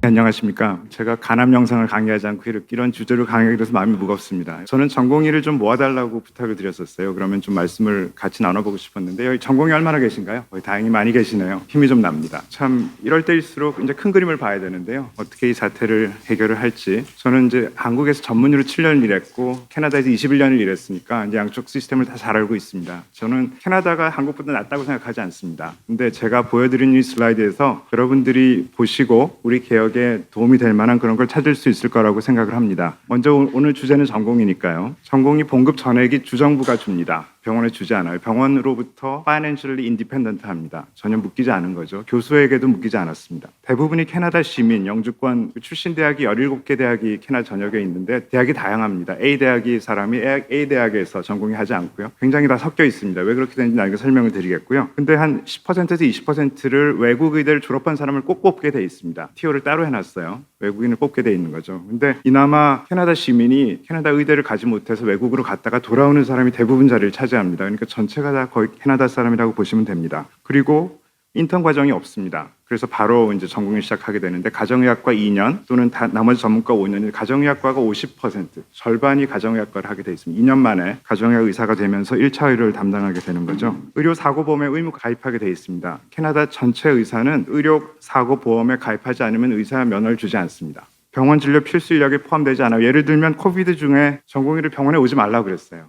안녕하십니까. 제가 간암 영상을 강의하지 않고 이런 주제로 강의하게 돼서 마음이 무겁습니다. 저는 전공의를 좀 모아달라고 부탁을 드렸었어요. 그러면 좀 말씀을 같이 나눠보고 싶었는데 여기 전공의 얼마나 계신가요? 다행히 많이 계시네요. 힘이 좀 납니다. 참 이럴 때일수록 이제 큰 그림을 봐야 되는데요. 어떻게 이 사태를 해결을 할지. 저는 이제 한국에서 전문의로 7년을 일했고 캐나다에서 21년을 일했으니까 이제 양쪽 시스템을 다 잘 알고 있습니다. 저는 캐나다가 한국보다 낫다고 생각하지 않습니다. 근데 제가 보여드린 이 슬라이드에서 여러분들이 보시고 우리 개혁에 도움이 될 만한 그런 걸 찾을 수 있을 거라고 생각을 합니다. 먼저 오늘 주제는 전공이니까요. 전공이 봉급 전액이 주정부가 줍니다. 병원에 주지 않아요. 병원으로부터 financially independent 합니다. 전혀 묶이지 않은 거죠. 교수에게도 묶이지 않았습니다. 대부분이 캐나다 시민, 영주권 출신 대학이 17개 대학이 캐나다 전역에 있는데 대학이 다양합니다. A 대학이 사람이 A 대학에서 전공이 하지 않고요. 굉장히 다 섞여 있습니다. 왜 그렇게 되는지 나중에 설명을 드리겠고요. 근데 한 10%에서 20%를 외국 의대를 졸업한 사람을 꼭 뽑게 돼 있습니다. 티오를 따로 해놨어요. 외국인을 뽑게 돼 있는 거죠. 근데 이나마 캐나다 시민이 캐나다 의대를 가지 못해서 외국으로 갔다가 돌아오는 사람이 대부분 자리를 차지합니다. 그러니까 전체가 다 거의 캐나다 사람이라고 보시면 됩니다. 그리고 인턴 과정이 없습니다. 그래서 바로 이제 전공을 시작하게 되는데 가정의학과 2년 또는 나머지 전문과 5년이 가정의학과가 50% 절반이 가정의학과를 하게 돼 있습니다. 2년 만에 가정의학 의사가 되면서 1차 의료를 담당하게 되는 거죠. 의료사고보험에 의무 가입하게 돼 있습니다. 캐나다 전체 의사는 의료사고보험에 가입하지 않으면 의사 면허를 주지 않습니다. 병원 진료 필수 인력에 포함되지 않아요. 예를 들면 코비드 중에 전공의를 병원에 오지 말라고 그랬어요.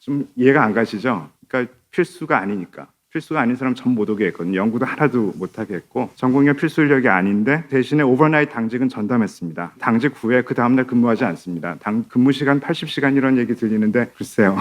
좀 이해가 안 가시죠? 그러니까 필수가 아니니까. 필수가 아닌 사람 전부 못 오게 했거든요. 연구도 하나도 못하게 했고 전공의가 필수 인력이 아닌데 대신에 오버나잇 당직은 전담했습니다. 당직 후에 그 다음날 근무하지 않습니다. 근무 시간 80시간 이런 얘기 들리는데 글쎄요.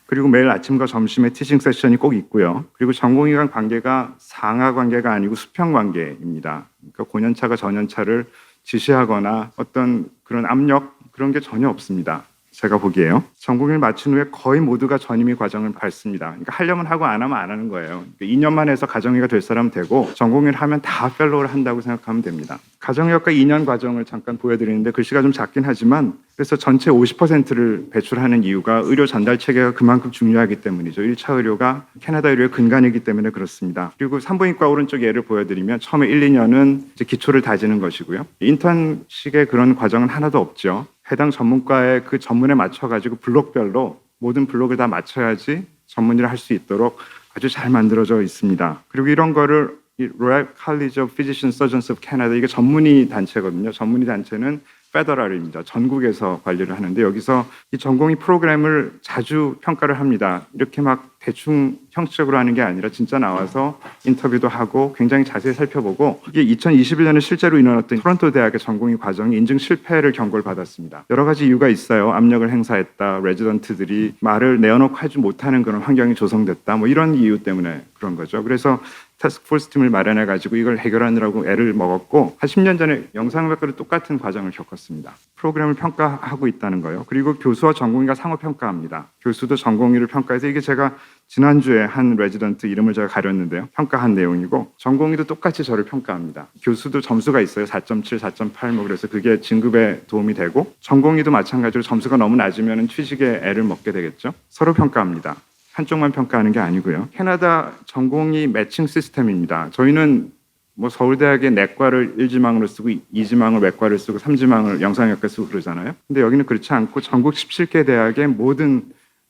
그리고 매일 아침과 점심에 티칭 세션이 꼭 있고요. 그리고 전공의 간 관계가 상하 관계가 아니고 수평 관계입니다. 그러니까 고년차가 저년차를 지시하거나 어떤 그런 압력 그런 게 전혀 없습니다. 제가 보기에요. 전공을 마친 후에 거의 모두가 전임의 과정을 밟습니다. 그러니까 하려면 하고 안 하면 안 하는 거예요. 그러니까 2년만 해서 가정의가 될 사람 되고 전공을 하면 다 펠로우를 한다고 생각하면 됩니다. 가정의학과 2년 과정을 잠깐 보여드리는데 글씨가 좀 작긴 하지만 그래서 전체 50%를 배출하는 이유가 의료 전달 체계가 그만큼 중요하기 때문이죠. 1차 의료가 캐나다 의료의 근간이기 때문에 그렇습니다. 그리고 산부인과 오른쪽 예를 보여드리면 처음에 1, 2년은 이제 기초를 다지는 것이고요. 인턴식의 그런 과정은 하나도 없죠. 해당 전문과의 그 전문에 맞춰가지고 블록별로 모든 블록을 다 맞춰야지 전문의를 할 수 있도록 아주 잘 만들어져 있습니다. 그리고 이런 거를 Royal College of Physicians Surgeons of Canada 이게 전문의 단체거든요. 전문의 단체는 페더럴입니다. 전국에서 관리를 하는데 여기서 이 전공의 프로그램을 자주 평가를 합니다. 이렇게 막 대충 형식적으로 하는 게 아니라 진짜 나와서 인터뷰도 하고 굉장히 자세히 살펴보고 이게 2021년에 실제로 일어났던 토론토 대학의 전공의 과정이 인증 실패를 경고를 받았습니다. 여러 가지 이유가 있어요. 압력을 행사했다. 레지던트들이 말을 내어놓고 하지 못하는 그런 환경이 조성됐다. 뭐 이런 이유 때문에 그런 거죠. 그래서 타스크포스 팀을 마련해가지고 이걸 해결하느라고 애를 먹었고 한 10년 전에 영상학과로 똑같은 과정을 겪었습니다. 프로그램을 평가하고 있다는 거예요. 그리고 교수와 전공의가 상호평가합니다. 교수도 전공의를 평가해서 이게 제가 지난주에 한 레지던트 이름을 제가 가렸는데요. 평가한 내용이고 전공의도 똑같이 저를 평가합니다. 교수도 점수가 있어요. 4.7, 4.8 뭐 그래서 그게 진급에 도움이 되고 전공의도 마찬가지로 점수가 너무 낮으면 취직에 애를 먹게 되겠죠. 서로 평가합니다. 한쪽만 평가하는 게 아니고요. 캐나다 전공의 매칭 시스템입니다. 저희는 뭐 서울대학의 내과를 1지망으로 쓰고 2지망을 외과를 쓰고 3지망을 영상학과 쓰고 그러잖아요. 근데 여기는 그렇지 않고 전국 17개 대학의 모든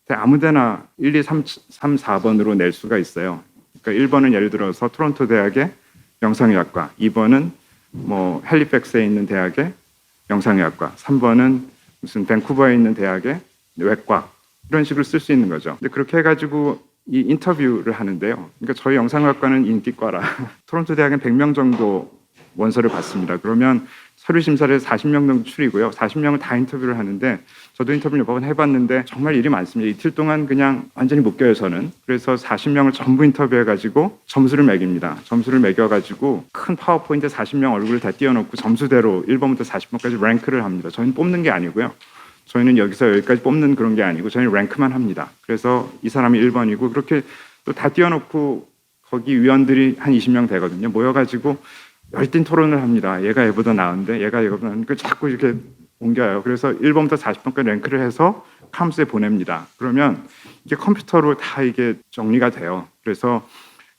아무데나 1, 2, 3, 4번으로 낼 수가 있어요. 그러니까 1번은 예를 들어서 토론토 대학의 영상의학과, 2번은 뭐 헬리팩스에 있는 대학의 영상의학과, 3번은 무슨 밴쿠버에 있는 대학의 외과 이런 식으로 쓸 수 있는 거죠. 근데 그렇게 해가지고 이 인터뷰를 하는데요. 그러니까 저희 영상학과는 인기과라 토론토 대학은 100명 정도 원서를 받습니다. 그러면 서류 심사를 40명 정도 추리고요. 40명을 다 인터뷰를 하는데 저도 인터뷰를 몇 번 해봤는데 정말 일이 많습니다. 이틀 동안 그냥 완전히 묶여요, 저는. 그래서 40명을 전부 인터뷰해가지고 점수를 매깁니다. 점수를 매겨가지고 큰 파워포인트에 40명 얼굴을 다 띄워놓고 점수대로 1번부터 40번까지 랭크를 합니다. 저희는 뽑는 게 아니고요. 저희는 여기서 여기까지 뽑는 그런 게 아니고 저희는 랭크만 합니다. 그래서 이 사람이 1번이고 그렇게 또 다 띄워놓고 거기 위원들이 한 20명 되거든요. 모여가지고 열띤 토론을 합니다. 얘가 얘보다 나은데 얘가 얘보다 나은데 자꾸 이렇게 옮겨요. 그래서 1번부터 40번까지 랭크를 해서 캄스에 보냅니다. 그러면 이게 컴퓨터로 다 이게 정리가 돼요. 그래서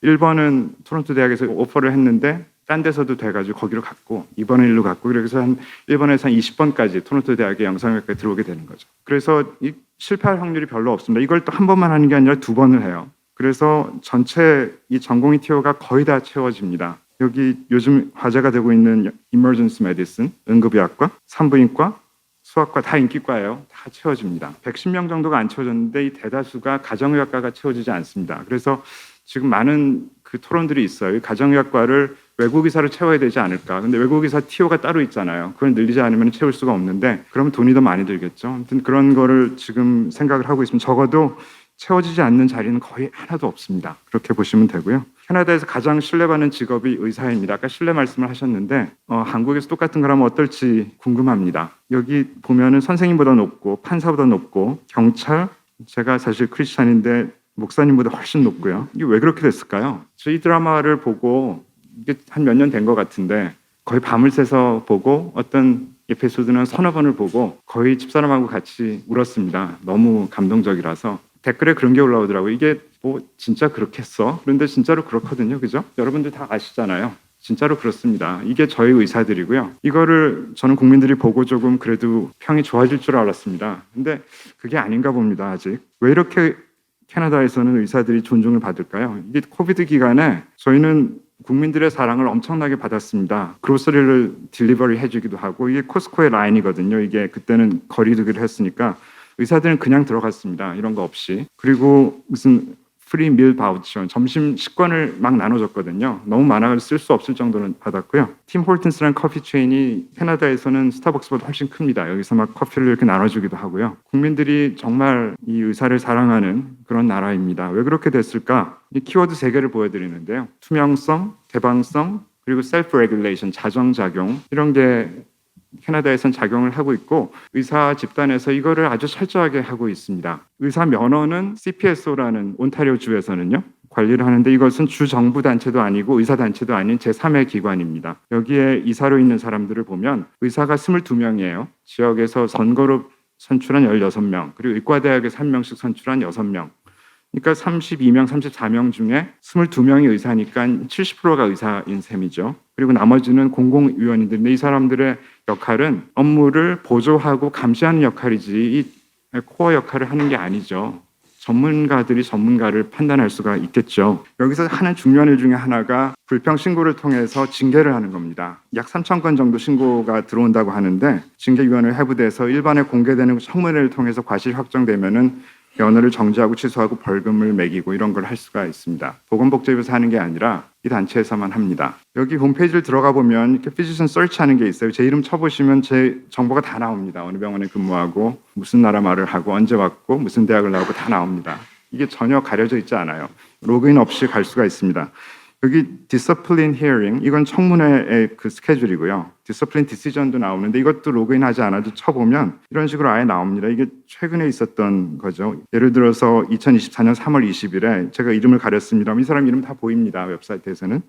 1번은 토론토 대학에서 오퍼를 했는데 딴 데서도 돼가지고 거기로 갔고 2번에 1로 갔고 그래서 한 1번에서 한 20번까지 토론토 대학의 영상학과에 들어오게 되는 거죠. 그래서 이 실패할 확률이 별로 없습니다. 이걸 또 한 번만 하는 게 아니라 2번을 해요. 그래서 전체 이 전공의 티오가 거의 다 채워집니다. 여기 요즘 화제가 되고 있는 Emergency Medicine, 응급의학과, 산부인과, 수학과 다 인기과예요. 다 채워집니다. 110명 정도가 안 채워졌는데 이 대다수가 가정의학과가 채워지지 않습니다. 그래서 지금 많은 그 토론들이 있어요. 가정의학과를 외국의사로 채워야 되지 않을까. 근데 외국의사 TO가 따로 있잖아요. 그걸 늘리지 않으면 채울 수가 없는데 그러면 돈이 더 많이 들겠죠. 아무튼 그런 거를 지금 생각을 하고 있습니다. 적어도 채워지지 않는 자리는 거의 하나도 없습니다. 그렇게 보시면 되고요. 캐나다에서 가장 신뢰받는 직업이 의사입니다. 아까 신뢰 말씀을 하셨는데 한국에서 똑같은 거라면 어떨지 궁금합니다. 여기 보면은 선생님보다 높고 판사보다 높고 경찰, 제가 사실 크리스찬인데 목사님보다 훨씬 높고요. 이게 왜 그렇게 됐을까요? 저 이 드라마를 보고 이게 한 몇 년 된 것 같은데 거의 밤을 새서 보고 어떤 에피소드는 서너 번을 보고 거의 집사람하고 같이 울었습니다. 너무 감동적이라서 댓글에 그런 게 올라오더라고요. 이게 뭐 진짜 그렇겠어? 그런데 진짜로 그렇거든요. 그죠? 여러분들 다 아시잖아요. 진짜로 그렇습니다. 이게 저희 의사들이고요. 이거를 저는 국민들이 보고 조금 그래도 평이 좋아질 줄 알았습니다. 근데 그게 아닌가 봅니다. 아직. 왜 이렇게 캐나다에서는 의사들이 존중을 받을까요? 이게 코비드 기간에 저희는 국민들의 사랑을 엄청나게 받았습니다. 그로서리를 딜리버리 해주기도 하고 이게 코스코의 라인이거든요. 이게 그때는 거리두기를 했으니까 의사들은 그냥 들어갔습니다. 이런 거 없이. 그리고 무슨 프리 밀 바우처, 점심 식권을 막 나눠줬거든요. 너무 많아서 쓸 수 없을 정도는 받았고요. 팀 홀튼스라는 커피 체인이 캐나다에서는 스타벅스보다 훨씬 큽니다. 여기서 막 커피를 이렇게 나눠주기도 하고요. 국민들이 정말 이 의사를 사랑하는 그런 나라입니다. 왜 그렇게 됐을까? 이 키워드 3개를 보여드리는데요. 투명성, 개방성, 그리고 셀프 레귤레이션, 자정작용 이런 게 캐나다에선 작용을 하고 있고 의사 집단에서 이거를 아주 철저하게 하고 있습니다. 의사 면허는 CPSO라는 온타리오 주에서는요 관리를 하는데 이것은 주 정부 단체도 아니고 의사 단체도 아닌 제3의 기관입니다. 여기에 이사로 있는 사람들을 보면 의사가 22명이에요. 지역에서 선거로 선출한 16명, 그리고 의과대학에서 1명씩 선출한 6명. 그러니까 32명, 34명 중에 22명이 의사니까 70%가 의사인 셈이죠. 그리고 나머지는 공공위원인들인데 이 사람들의 역할은 업무를 보조하고 감시하는 역할이지 이 코어 역할을 하는 게 아니죠. 전문가들이 전문가를 판단할 수가 있겠죠. 여기서 하는 중요한 일 중에 하나가 불평 신고를 통해서 징계를 하는 겁니다. 약 3,000건 정도 신고가 들어온다고 하는데 징계위원회 해부돼서 일반에 공개되는 청문회를 통해서 과실이 확정되면은 면허를 정지하고 취소하고 벌금을 매기고 이런 걸 할 수가 있습니다. 보건복지부에서 하는 게 아니라 이 단체에서만 합니다. 여기 홈페이지를 들어가 보면 이렇게 피지션 서치하는 게 있어요. 제 이름 쳐보시면 제 정보가 다 나옵니다. 어느 병원에 근무하고 무슨 나라 말을 하고 언제 왔고 무슨 대학을 나오고 다 나옵니다. 이게 전혀 가려져 있지 않아요. 로그인 없이 갈 수가 있습니다. 여기 discipline hearing 이건 청문회의 그 스케줄이고요. discipline decision도 나오는데 이것도 로그인하지 않아도 쳐보면 이런 식으로 아예 나옵니다. 이게 최근에 있었던 거죠. 예를 들어서 2024년 3월 20일에 제가 이름을 가렸습니다. 이 사람 이름 다 보입니다. 웹사이트에서는.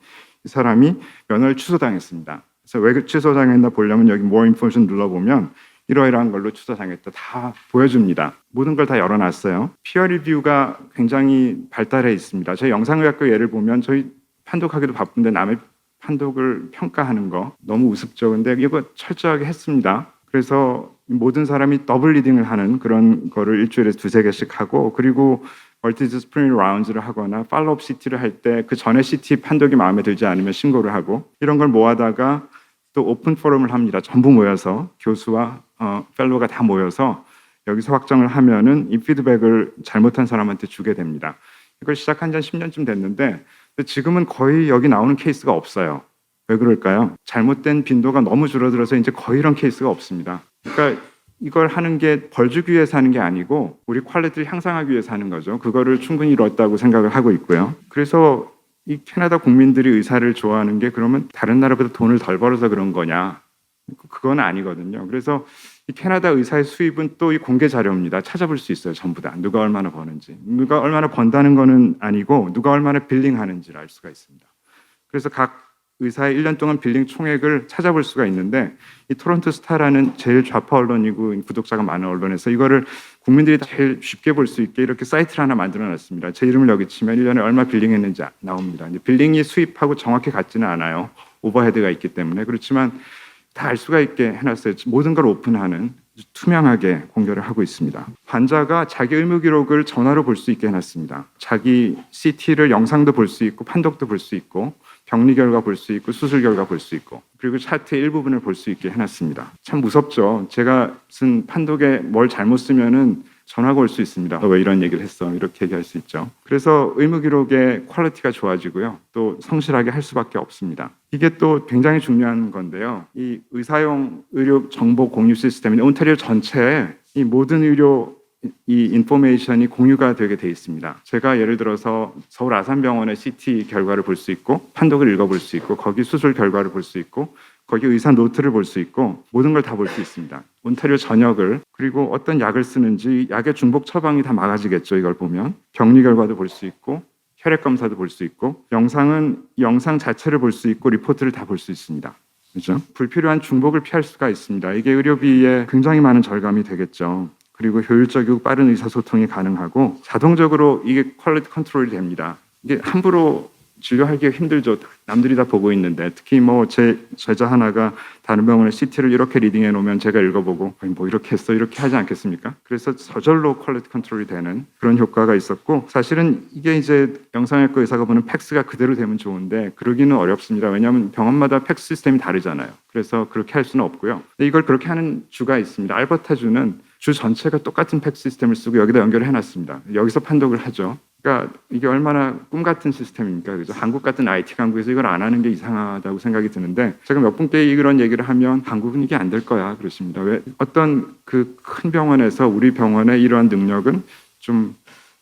이 사람이 면허를 취소당했습니다. 그래서 왜 취소당했나 보려면 여기 more information 눌러보면 이러이러한 걸로 취소당했다 다 보여줍니다. 모든 걸 다 열어놨어요. 피어 리뷰가 굉장히 발달해 있습니다. 저희 영상의학과 예를 보면 저희 판독하기도 바쁜데 남의 판독을 평가하는 거 너무 우습죠. 근데 이거 철저하게 했습니다. 그래서 모든 사람이 더블 리딩을 하는 그런 거를 일주일에 2-3개씩 하고 그리고 멀티디스플리너리 라운지를 하거나 팔로업 CT를 할 때 그 전에 CT 판독이 마음에 들지 않으면 신고를 하고 이런 걸 모아다가 또 오픈 포럼을 합니다. 전부 모여서 교수와 펠로가 다 모여서 여기서 확정을 하면은 이 피드백을 잘못한 사람한테 주게 됩니다. 이걸 시작한 지 한 10년쯤 됐는데 지금은 거의 여기 나오는 케이스가 없어요. 왜 그럴까요? 잘못된 빈도가 너무 줄어들어서 이제 거의 이런 케이스가 없습니다. 그러니까 이걸 하는 게 벌 주기 위해서 하는 게 아니고 우리 퀄리티를 향상하기 위해서 하는 거죠. 그거를 충분히 이뤘다고 생각을 하고 있고요. 그래서 이 캐나다 국민들이 의사를 좋아하는 게 그러면 다른 나라보다 돈을 덜 벌어서 그런 거냐? 그건 아니거든요. 그래서 이 캐나다 의사의 수입은 또 이 공개 자료입니다. 찾아볼 수 있어요. 전부 다. 누가 얼마나 버는지. 누가 얼마나 번다는 거는 아니고 누가 얼마나 빌링하는지를 알 수가 있습니다. 그래서 각 의사의 1년 동안 빌링 총액을 찾아볼 수가 있는데 이 토론토 스타라는 제일 좌파 언론이고 구독자가 많은 언론에서 이거를 국민들이 제일 쉽게 볼 수 있게 이렇게 사이트를 하나 만들어놨습니다. 제 이름을 여기 치면 1년에 얼마 빌링했는지 나옵니다. 빌링이 수입하고 정확히 같지는 않아요. 오버헤드가 있기 때문에. 그렇지만 다 알 수가 있게 해놨어요. 모든 걸 오픈하는, 투명하게 공개를 하고 있습니다. 환자가 자기 의무 기록을 전화로 볼 수 있게 해놨습니다. 자기 CT를 영상도 볼 수 있고 판독도 볼 수 있고 병리 결과 볼 수 있고 수술 결과 볼 수 있고 그리고 차트의 일부분을 볼 수 있게 해놨습니다. 참 무섭죠. 제가 쓴 판독에 뭘 잘못 쓰면은 전화가 올 수 있습니다. 너 왜 이런 얘기를 했어? 이렇게 얘기할 수 있죠. 그래서 의무 기록의 퀄리티가 좋아지고요. 또 성실하게 할 수밖에 없습니다. 이게 또 굉장히 중요한 건데요. 이 의사용 의료 정보 공유 시스템인 온타리오 전체에 이 모든 의료 이 인포메이션이 공유가 되게 돼 있습니다. 제가 예를 들어서 서울 아산병원의 CT 결과를 볼 수 있고 판독을 읽어볼 수 있고 거기 수술 결과를 볼 수 있고 거기 의사 노트를 볼 수 있고 모든 걸 다 볼 수 있습니다. 온타리오 전역을 그리고 어떤 약을 쓰는지 약의 중복 처방이 다 막아지겠죠. 이걸 보면 병리 결과도 볼 수 있고 혈액 검사도 볼 수 있고 영상은 영상 자체를 볼 수 있고 리포트를 다 볼 수 있습니다. 그렇죠? 불필요한 중복을 피할 수가 있습니다. 이게 의료비에 굉장히 많은 절감이 되겠죠. 그리고 효율적이고 빠른 의사소통이 가능하고 자동적으로 이게 퀄리티 컨트롤이 됩니다. 이게 함부로 진료하기가 힘들죠. 남들이 다 보고 있는데 특히 뭐 제 제자 하나가 다른 병원의 CT를 이렇게 리딩해 놓으면 제가 읽어보고 뭐 이렇게 했어 이렇게 하지 않겠습니까? 그래서 저절로 퀄리티 컨트롤이 되는 그런 효과가 있었고 사실은 이게 이제 영상외과 의사가 보는 팩스가 그대로 되면 좋은데 그러기는 어렵습니다. 왜냐하면 병원마다 팩스 시스템이 다르잖아요. 그래서 그렇게 할 수는 없고요. 근데 이걸 그렇게 하는 주가 있습니다. 알버타주는 주 전체가 똑같은 팩스 시스템을 쓰고 여기다 연결을 해놨습니다. 여기서 판독을 하죠. 그러니까 이게 얼마나 꿈 같은 시스템입니까? 그죠? 한국 같은 IT 강국에서 이걸 안 하는 게 이상하다고 생각이 드는데 제가 몇 분께 이런 얘기를 하면 한국은 이게 안 될 거야 그러십니다. 왜 어떤 그 큰 병원에서 우리 병원의 이러한 능력은 좀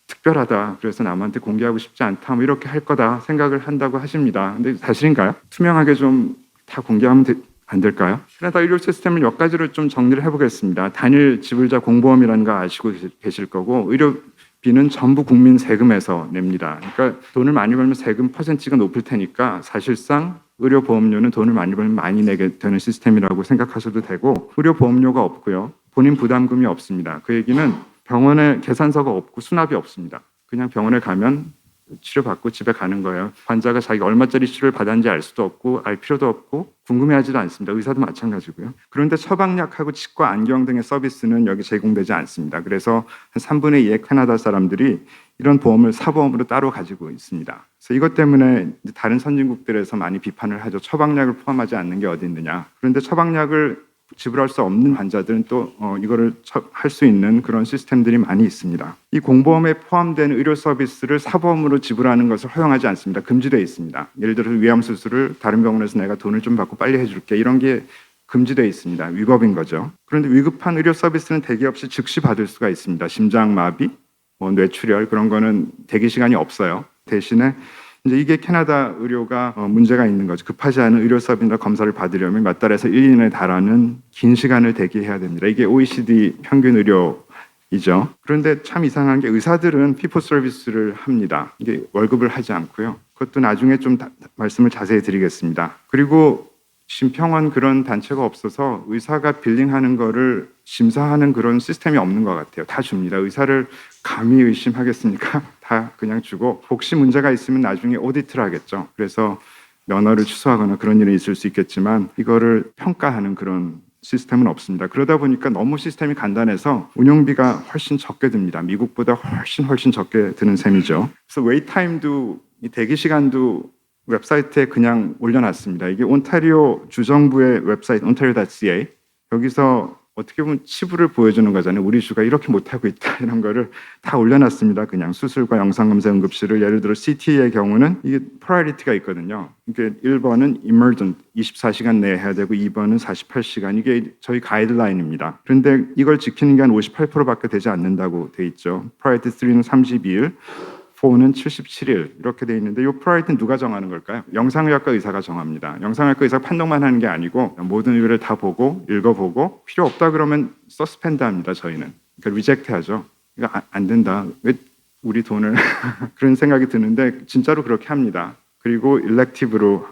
특별하다. 그래서 남한테 공개하고 싶지 않다. 뭐 이렇게 할 거다 생각을 한다고 하십니다. 근데 사실인가요? 투명하게 좀 다 공개하면 안 될까요? 캐나다 의료 시스템을 몇 가지로 좀 정리를 해보겠습니다. 단일 지불자 공보험이라는 거 아시고 계실 거고 의료비는 전부 국민 세금에서 냅니다. 그러니까 돈을 많이 벌면 세금 퍼센티지가 높을 테니까 사실상 의료보험료는 돈을 많이 벌면 많이 내게 되는 시스템이라고 생각하셔도 되고 의료보험료가 없고요. 본인 부담금이 없습니다. 그 얘기는 병원에 계산서가 없고 수납이 없습니다. 그냥 병원에 가면 치료받고 집에 가는 거예요. 환자가 자기가 얼마짜리 치료를 받았는지 알 수도 없고 알 필요도 없고 궁금해하지도 않습니다. 의사도 마찬가지고요. 그런데 처방약하고 치과 안경 등의 서비스는 여기 제공되지 않습니다. 그래서 한 3분의 2의 캐나다 사람들이 이런 보험을 사보험으로 따로 가지고 있습니다. 그래서 이것 때문에 다른 선진국들에서 많이 비판을 하죠. 처방약을 포함하지 않는 게 어디 있느냐. 그런데 처방약을 지불할 수 없는 환자들은 또 이거를 할 수 있는 그런 시스템들이 많이 있습니다. 이 공보험에 포함된 의료 서비스를 사보험으로 지불하는 것을 허용하지 않습니다. 금지되어 있습니다. 예를 들어서 위암 수술을 다른 병원에서 내가 돈을 좀 받고 빨리 해줄게 이런 게 금지되어 있습니다. 위법인 거죠. 그런데 위급한 의료 서비스는 대기 없이 즉시 받을 수가 있습니다. 심장마비, 뇌출혈 그런 거는 대기 시간이 없어요. 대신에 이제 이게 캐나다 의료가 문제가 있는 거죠. 급하지 않은 의료 서비스나 검사를 받으려면 몇 달에서 1년에 달하는 긴 시간을 대기해야 됩니다. 이게 OECD 평균 의료이죠. 그런데 참 이상한 게 의사들은 피포 서비스를 합니다. 이게 월급을 하지 않고요. 그것도 나중에 좀 말씀을 자세히 드리겠습니다. 그리고 심평원 그런 단체가 없어서 의사가 빌링하는 거를 심사하는 그런 시스템이 없는 것 같아요. 다 줍니다. 의사를 감히 의심하겠습니까? 다 그냥 주고 혹시 문제가 있으면 나중에 오디트를 하겠죠. 그래서 면허를 취소하거나 그런 일이 있을 수 있겠지만 이거를 평가하는 그런 시스템은 없습니다. 그러다 보니까 너무 시스템이 간단해서 운영비가 훨씬 적게 듭니다. 미국보다 훨씬 적게 드는 셈이죠. 그래서 웨이타임도 이 대기 시간도 웹사이트에 그냥 올려놨습니다. 이게 온타리오 주정부의 웹사이트 ontario.ca 여기서 어떻게 보면 치부를 보여주는 거잖아요. 우리 주가 이렇게 못하고 있다 이런 거를 다 올려놨습니다. 그냥 수술과 영상검사 응급실을 예를 들어 CT의 경우는 이게 프라이어리티가 있거든요. 이게 1번은 emergent 24시간 내에 해야 되고 2번은 48시간 이게 저희 가이드라인입니다. 그런데 이걸 지키는 게 한 58%밖에 되지 않는다고 돼 있죠. 프라이어리티 3는 32일 4는 77일 이렇게 돼 있는데 이 프라이어리티는 누가 정하는 걸까요? 영상의학과 의사가 정합니다. 영상의학과 의사가 판독만 하는 게 아니고 모든 의료를 다 보고 읽어보고 필요 없다 그러면 서스펜드 합니다. 저희는. 그러니까 리젝트 하죠. 이거 안 된다. 왜 우리 돈을 그런 생각이 드는데 진짜로 그렇게 합니다. 그리고 일렉티브로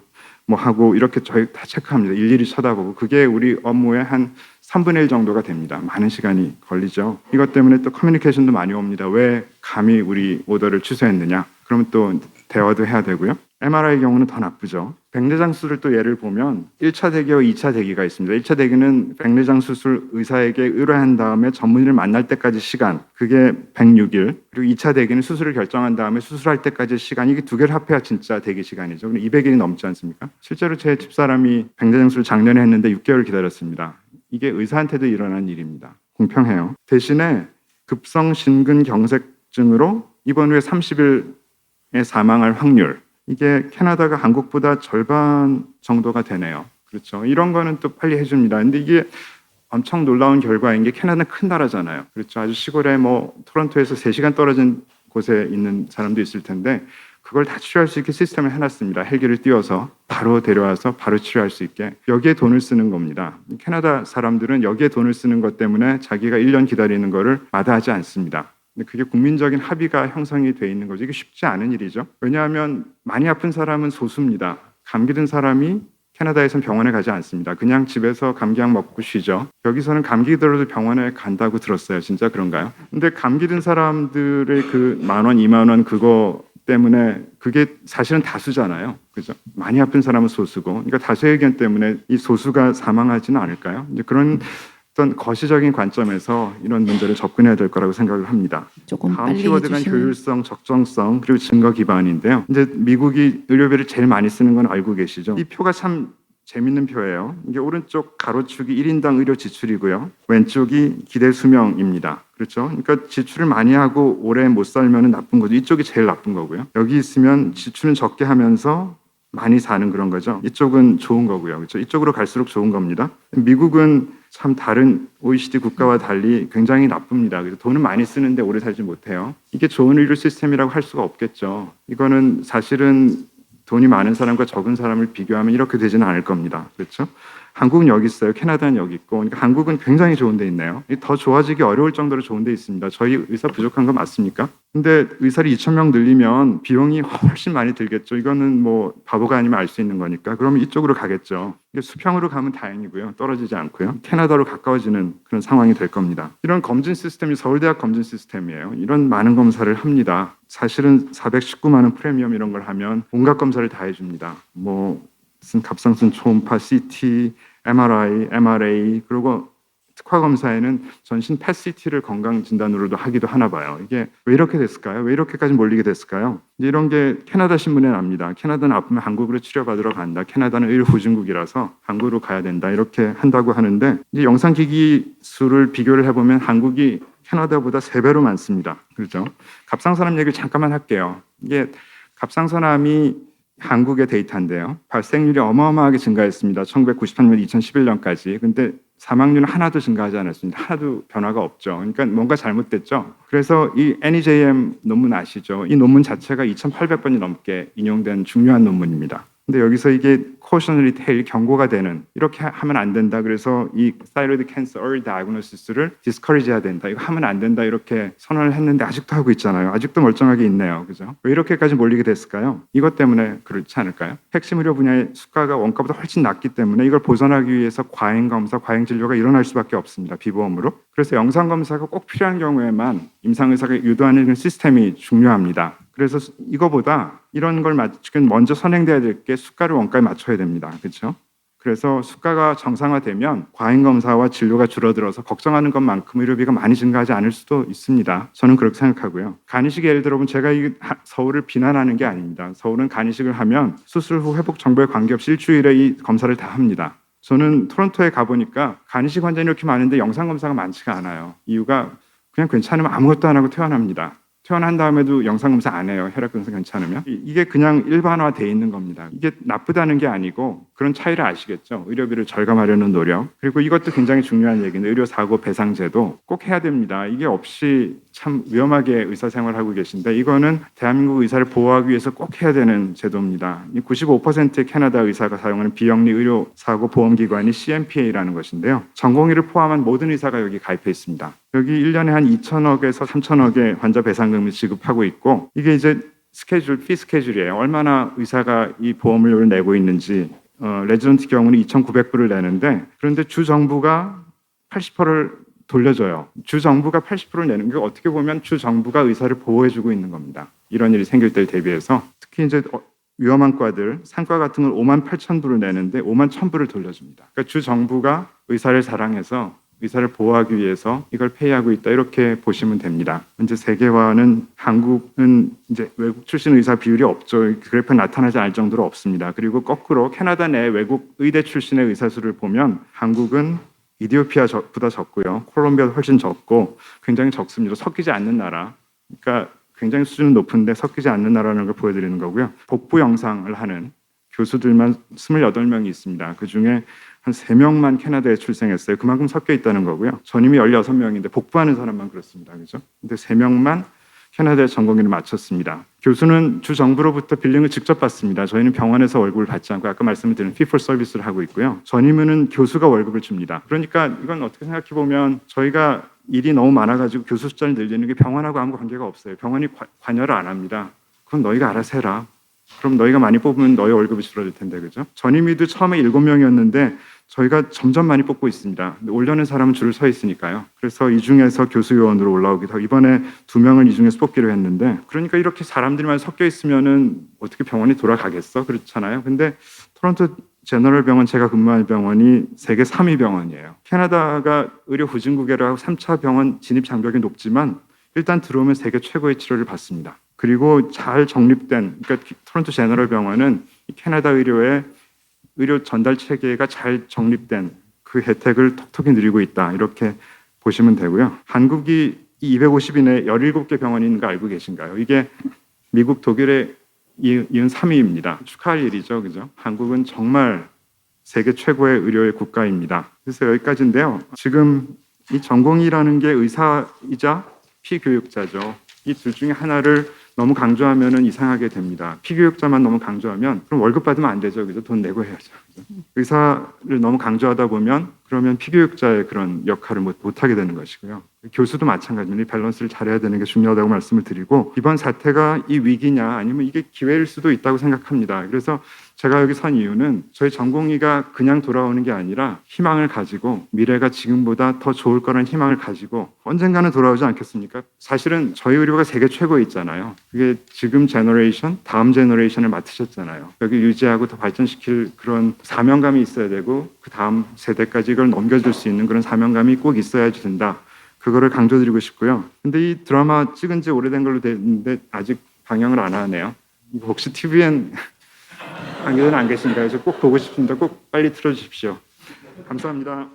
뭐 하고 이렇게 저희 다 체크합니다. 일일이 쳐다보고 그게 우리 업무의 한 3분의 1 정도가 됩니다. 많은 시간이 걸리죠. 이것 때문에 또 커뮤니케이션도 많이 옵니다. 왜 감히 우리 오더를 취소했느냐? 그러면 또 대화도 해야 되고요. MRI 경우는 더 나쁘죠. 백내장 수술을 또 예를 보면 1차 대기와 2차 대기가 있습니다. 1차 대기는 백내장 수술 의사에게 의뢰한 다음에 전문의를 만날 때까지 시간, 그게 106일. 그리고 2차 대기는 수술을 결정한 다음에 수술할 때까지 시간, 이게 두 개를 합해야 진짜 대기 시간이죠. 200일이 넘지 않습니까? 실제로 제 집사람이 백내장 수술 작년에 했는데 6개월 기다렸습니다. 이게 의사한테도 일어난 일입니다. 공평해요. 대신에 급성 심근경색증으로 입원 후에 30일에 사망할 확률, 이게 캐나다가 한국보다 절반 정도가 되네요. 그렇죠. 이런 거는 또 빨리 해줍니다. 근데 이게 엄청 놀라운 결과인 게 캐나다는 큰 나라잖아요. 그렇죠. 아주 시골에 토론토에서 3시간 떨어진 곳에 있는 사람도 있을 텐데 그걸 다 치료할 수 있게 시스템을 해놨습니다. 헬기를 띄워서 바로 데려와서 바로 치료할 수 있게. 여기에 돈을 쓰는 겁니다. 캐나다 사람들은 여기에 돈을 쓰는 것 때문에 자기가 1년 기다리는 거를 마다하지 않습니다. 근데 그게 국민적인 합의가 형성이 돼 있는 거죠. 이게 쉽지 않은 일이죠. 왜냐하면 많이 아픈 사람은 소수입니다. 감기 든 사람이 캐나다에선 병원에 가지 않습니다. 그냥 집에서 감기약 먹고 쉬죠. 여기서는 감기 들어도 병원에 간다고 들었어요. 진짜 그런가요? 근데 감기 든 사람들의 그 10,000원, 20,000원 그거 때문에 그게 사실은 다수잖아요. 그죠? 많이 아픈 사람은 소수고. 그러니까 다수의 의견 때문에 이 소수가 사망하지는 않을까요? 이제 그런 어떤 거시적인 관점에서 이런 문제를 접근해야 될 거라고 생각을 합니다. 조금 다음 빨리 키워드는 해주시면. 효율성, 적정성, 그리고 증거 기반인데요. 이제 미국이 의료비를 제일 많이 쓰는 건 알고 계시죠? 이 표가 참 재밌는 표예요. 이게 오른쪽 가로축이 1인당 의료 지출이고요. 왼쪽이 기대 수명입니다. 그렇죠? 그러니까 지출을 많이 하고 오래 못 살면 나쁜 거죠. 이쪽이 제일 나쁜 거고요. 여기 있으면 지출은 적게 하면서 많이 사는 그런 거죠. 이쪽은 좋은 거고요. 그렇죠? 이쪽으로 갈수록 좋은 겁니다. 미국은 참 다른 OECD 국가와 달리 굉장히 나쁩니다. 그래서 돈은 많이 쓰는데 오래 살지 못해요. 이게 좋은 의료 시스템이라고 할 수가 없겠죠. 이거는 사실은 돈이 많은 사람과 적은 사람을 비교하면 이렇게 되지는 않을 겁니다. 그렇죠? 한국은 여기 있어요. 캐나다는 여기 있고. 그러니까 한국은 굉장히 좋은 데 있네요. 더 좋아지기 어려울 정도로 좋은 데 있습니다. 저희 의사 부족한 거 맞습니까? 근데 의사를 2,000명 늘리면 비용이 훨씬 많이 들겠죠. 이거는 바보가 아니면 알 수 있는 거니까. 그러면 이쪽으로 가겠죠. 수평으로 가면 다행이고요. 떨어지지 않고요. 캐나다로 가까워지는 그런 상황이 될 겁니다. 이런 검진 시스템이 서울대학 검진 시스템이에요. 이런 많은 검사를 합니다. 사실은 419만 원 프리미엄 이런 걸 하면 온갖 검사를 다 해줍니다. 무슨 갑상선 초음파, CT, MRI, MRA, 그리고 특화 검사에는 전신 PET-CT를 건강 진단으로도 하기도 하나 봐요. 이게 왜 이렇게 됐을까요? 왜 이렇게까지 몰리게 됐을까요? 이런 게 캐나다 신문에 납니다. 캐나다는 아프면 한국으로 치료받으러 간다. 캐나다는 의료 보증국이라서 한국으로 가야 된다. 이렇게 한다고 하는데 이제 영상기기 수를 비교를 해보면 한국이 캐나다보다 3배로 많습니다. 그렇죠? 갑상선암 얘기를 잠깐만 할게요. 이게 갑상선암이 한국의 데이터인데요. 발생률이 어마어마하게 증가했습니다. 1998년, 2011년까지. 근데 사망률은 하나도 증가하지 않았습니다. 하나도 변화가 없죠. 그러니까 뭔가 잘못됐죠. 그래서 이 NEJM 논문 아시죠? 이 논문 자체가 2,800번이 넘게 인용된 중요한 논문입니다. 근데 여기서 이게 cautionary tale, 경고가 되는, 이렇게 하면 안 된다. 그래서 이 thyroid cancer early diagnosis를 discourage 해야 된다. 이거 하면 안 된다. 이렇게 선언을 했는데 아직도 하고 있잖아요. 아직도 멀쩡하게 있네요. 그죠? 왜 이렇게까지 몰리게 됐을까요? 이것 때문에 그렇지 않을까요? 핵심 의료 분야의 수가가 원가보다 훨씬 낮기 때문에 이걸 보전하기 위해서 과잉 검사, 과잉 진료가 일어날 수밖에 없습니다. 비보험으로. 그래서 영상 검사가 꼭 필요한 경우에만 임상 의사가 유도하는 시스템이 중요합니다. 그래서 이거보다 이런 걸 먼저 선행돼야 될 게 수가를 원가에 맞춰야 됩니다. 그렇죠? 그래서 수가가 정상화되면 과잉 검사와 진료가 줄어들어서 걱정하는 것만큼 의료비가 많이 증가하지 않을 수도 있습니다. 저는 그렇게 생각하고요. 간이식 예를 들어보면 제가 서울을 비난하는 게 아닙니다. 서울은 간이식을 하면 수술 후 회복 정보에 관계없이 일주일에 이 검사를 다 합니다. 저는 토론토에 가보니까 간이식 환자는 이렇게 많은데 영상 검사가 많지가 않아요. 이유가 그냥 괜찮으면 아무것도 안 하고 퇴원합니다. 퇴원한 다음에도 영상검사 안 해요. 혈액 검사 괜찮으면. 이게 그냥 일반화되어 있는 겁니다. 이게 나쁘다는 게 아니고 그런 차이를 아시겠죠? 의료비를 절감하려는 노력. 그리고 이것도 굉장히 중요한 얘기인데 의료사고 배상제도 꼭 해야 됩니다. 이게 없이 참 위험하게 의사생활하고 계신데 이거는 대한민국 의사를 보호하기 위해서 꼭 해야 되는 제도입니다. 95%의 캐나다 의사가 사용하는 비영리 의료사고 보험기관이 CMPA라는 것인데요. 전공의를 포함한 모든 의사가 여기 가입해 있습니다. 여기 1년에 한 2천억에서 3천억의 환자 배상금을 지급하고 있고 이게 이제 피 스케줄이에요. 얼마나 의사가 이 보험료를 내고 있는지 레지던트 경우는 2,900불을 내는데 그런데 주 정부가 80%를 돌려줘요. 주 정부가 80%를 내는 게 어떻게 보면 주 정부가 의사를 보호해주고 있는 겁니다. 이런 일이 생길 때를 대비해서 특히 이제 위험한 과들 상과 같은 걸 5만 8천 불을 내는데 5만 1천 불을 돌려줍니다. 그러니까 주 정부가 의사를 사랑해서 의사를 보호하기 위해서 이걸 폐위하고 있다, 이렇게 보시면 됩니다. 현재 세계화는 한국은 이제 외국 출신 의사 비율이 없죠. 그래프 나타나지 않을 정도로 없습니다. 그리고 거꾸로 캐나다 내 외국 의대 출신의 의사 수를 보면 한국은 이디오피아보다 적고요. 콜롬비아도 훨씬 적고 굉장히 적습니다. 섞이지 않는 나라. 그러니까 굉장히 수준은 높은데 섞이지 않는 나라라는 걸 보여드리는 거고요. 복부 영상을 하는 교수들만 28명이 있습니다. 그중에 한 3명만 캐나다에 출생했어요. 그만큼 섞여 있다는 거고요. 전임이 16명인데 복부하는 사람만 그렇습니다. 그죠? 근데 3명만 캐나다에 전공의를 마쳤습니다. 교수는 주 정부로부터 빌링을 직접 받습니다. 저희는 병원에서 월급을 받지 않고 아까 말씀드린 fee for service를 하고 있고요. 전임은 교수가 월급을 줍니다. 그러니까 이건 어떻게 생각해 보면 저희가 일이 너무 많아가지고 교수 숫자를 늘리는 게 병원하고 아무 관계가 없어요. 병원이 관여를 안 합니다. 그건 너희가 알아서 해라. 그럼 너희가 많이 뽑으면 너희 월급이 줄어들 텐데, 그죠? 전임의도 처음에 7명이었는데 저희가 점점 많이 뽑고 있습니다. 근데 올려는 사람은 줄을 서 있으니까요. 그래서 이 중에서 교수 요원으로 올라오기도 하고 이번에 2명을 이 중에서 뽑기로 했는데, 그러니까 이렇게 사람들만 섞여 있으면은 어떻게 병원이 돌아가겠어? 그렇잖아요. 근데 토론토 제너럴 병원, 제가 근무하는 병원이 세계 3위 병원이에요. 캐나다가 의료 후진국이라고 3차 병원 진입 장벽이 높지만 일단 들어오면 세계 최고의 치료를 받습니다. 그리고 잘 정립된, 그러니까 토론토 제너럴 병원은 캐나다 의료의 의료 전달 체계가 잘 정립된 그 혜택을 톡톡히 누리고 있다, 이렇게 보시면 되고요. 한국이 250인에 17개 병원이 있는 거 알고 계신가요? 이게 미국, 독일의 이은 3위입니다. 축하할 일이죠, 그죠? 한국은 정말 세계 최고의 의료의 국가입니다. 그래서 여기까지인데요. 지금 이 전공의라는 게 의사이자 피교육자죠. 이 둘 중에 하나를 너무 강조하면 이상하게 됩니다. 피교육자만 너무 강조하면 그럼 월급 받으면 안 되죠, 그죠? 돈 내고 해야죠. 그죠? 의사를 너무 강조하다 보면 그러면 피교육자의 그런 역할을 못하게 되는 것이고요. 교수도 마찬가지입니다. 이 밸런스를 잘해야 되는 게 중요하다고 말씀을 드리고, 이번 사태가 이 위기냐 아니면 이게 기회일 수도 있다고 생각합니다. 그래서 제가 여기 선 이유는 저희 전공의가 그냥 돌아오는 게 아니라 희망을 가지고 미래가 지금보다 더 좋을 거라는 희망을 가지고 언젠가는 돌아오지 않겠습니까? 사실은 저희 의료가 세계 최고에 있잖아요. 그게 지금 제너레이션, 다음 제너레이션을 맡으셨잖아요. 여기 유지하고 더 발전시킬 그런 사명감이 있어야 되고 그 다음 세대까지 이걸 넘겨줄 수 있는 그런 사명감이 꼭 있어야 된다. 그거를 강조드리고 싶고요. 근데 이 드라마 찍은 지 오래된 걸로 됐는데 아직 방영을 안 하네요. 이거 혹시 TVN 관계자는 안 계신가요? 저 꼭 보고 싶습니다. 꼭 빨리 틀어주십시오. 감사합니다.